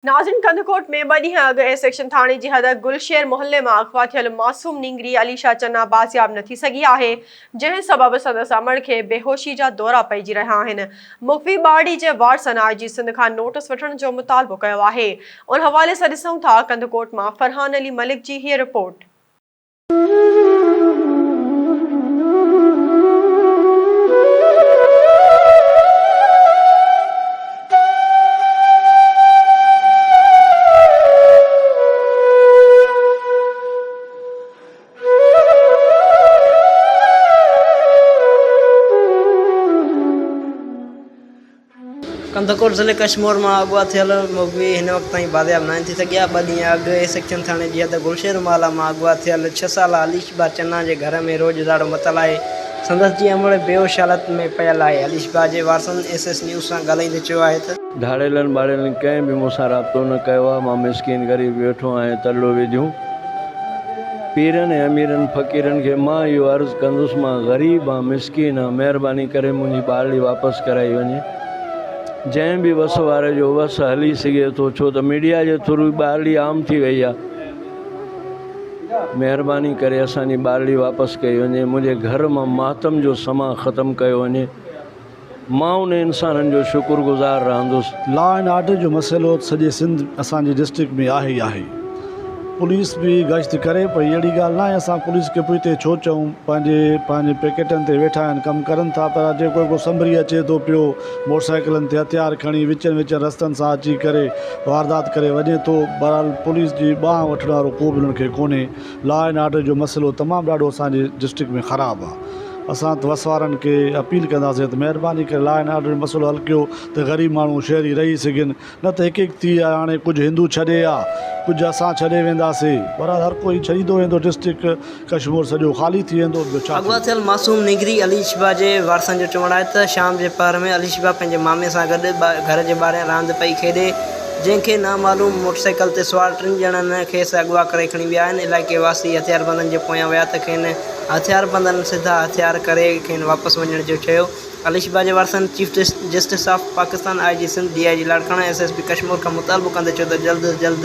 नाज़रीन, कंदकोट में 2 ॾींहं अॻु ए सेक्शन थाणे जी हद गुलशेर मोहल्ले में अगवा थियल मासूम निंगरी अलीशा चन्ना बाज़ियाब न थी सघी आहे, जंहिं सबब संदसि अमड़ खे बेहोशी जा दौरा पइजी रहिया आहिनि। मुख़्फ़ी बाड़ी जे वारसन आई जी सिंध खां नोटिस वठण जो मुतालबो कयो आहे। उन हवाले सां ॾिसूं था कंदकोट मां फरहान अली मलिक जी हीअ रिपोर्ट। कंदकोट ज़िले कश्मीर में अगवा थियल मुग़वी हिन वक्त ताईं बाज़ियाब न थी सघिया। 2 ॾींहं अॻु ए सेक्शन थाने जी हद गुलशेर माला में अगवा थियल 6 साल अलीशा चन्ना के घर में रोज़ ॾाढो मतल आहे। संदसि जी अमड़ बेहोश हालत में पियल आहे। अलीशा जे वारसनि SS न्यूज़ सां ॻाल्हाईंदे चयो आहे त धाड़ेलनि बाड़ेलनि कंहिं बि मूंसां राब्तो न कयो आहे। मां मिसकिन ग़रीब वेठो आहियां, तलो विझूं पीरनि ऐं अमीरनि फ़क़ीरनि खे मां इहो अर्ज़ु कंदुसि, मां ग़रीब आहियां, मिसकिन आहियां, महिरबानी करे मुंहिंजी ॿारड़ी वापसि कराई वञे। जंहिं बि वस वारे जो वस हली सघे थो, छो त मीडिया जे थ्रू ॿारड़ी आम थी वई आहे। महिरबानी करे असांजी ॿारड़ी वापसि कई वञे, मुंहिंजे घर मां मातम जो समा ख़तमु कयो वञे। मां उन इंसाननि जो शुक्रगुज़ार रहंदुसि। लॉ एंड ऑर्डर जो मसइलो सॼे सिंध असांजे डिस्ट्रिक्ट में आहे ई आहे। पुलिस भी गश्त करे पई, अहिड़ी ॻाल्हि न आहे असां पुलिस खे पुठिते छो चऊं। पंहिंजे पैकेटनि ते वेठा आहिनि, कमु करनि था, पर जेको को संभरी अचे थो पियो मोटरसाइकिलनि ते हथियार खणी विचनि रस्तनि सां अची करे वारदात करे वञे थो। बहरहाल पुलिस जी ॿांह वठण वारो को बि उन्हनि खे कोन्हे। लॉ एंड ऑर्डर जो मसइलो तमामु ॾाढो असांजे डिस्ट्रिक्ट में ख़राबु आहे। असां त वस वारनि खे अपील कंदासीं त महिरबानी करे लॉ एंड ऑर्डर जो मसइलो हल कयो त ग़रीब माण्हू शहरी रही सघनि, न त हिकु थी आहे। हाणे कुझु हिंदू छॾे आहे, कुझु असां छॾे वेंदासीं, पर हर कोई छॾींदो वेंदो, डिस्ट्रिक्ट कश्मीर सॼो ख़ाली थी वेंदो। अगवा थियल मासूम निगरी अलीशा जे वारसनि जो चवणु आहे त शाम जे पहर में अलीशा पंहिंजे मामे सां गॾु घर जे ॿाहिरि रांदि पई खेॾे, जंहिंखे नामालूम मोटरसाइकिल ते सवार 3 ॼणनि खेसि अगवा करे खणी विया आहिनि। इलाइक़े वासी हथियारबंदनि जे पोयां विया त खेनि हथियारबंदनि सिधा हथियार करे खेनि वापसि वञण जो चयो। अलीशा जे वारसनि chief justice of Pakistan IG Sindh DIG Larkana SSP Kashmir Khan मुतालबो कंदे चयो त जल्द जल्द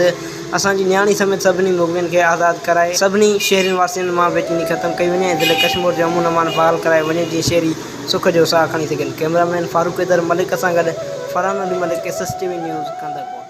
असांजी न्याणी समेत सभिनी मुग़वियुनि खे आज़ादु कराए सभिनी शहरियुनि वासियुनि मां बेचैनी ख़तमु कई वञे ऐं दिलि कश्मीर जो अमन अमान बहाल कराए वञे, जीअं शहरी सुख जो साह खणी सघनि। कैमरामैन फारूक हैदर मलिक सां गॾु फरहान अली मलिक, SSTV न्यूज़ कंदकोट।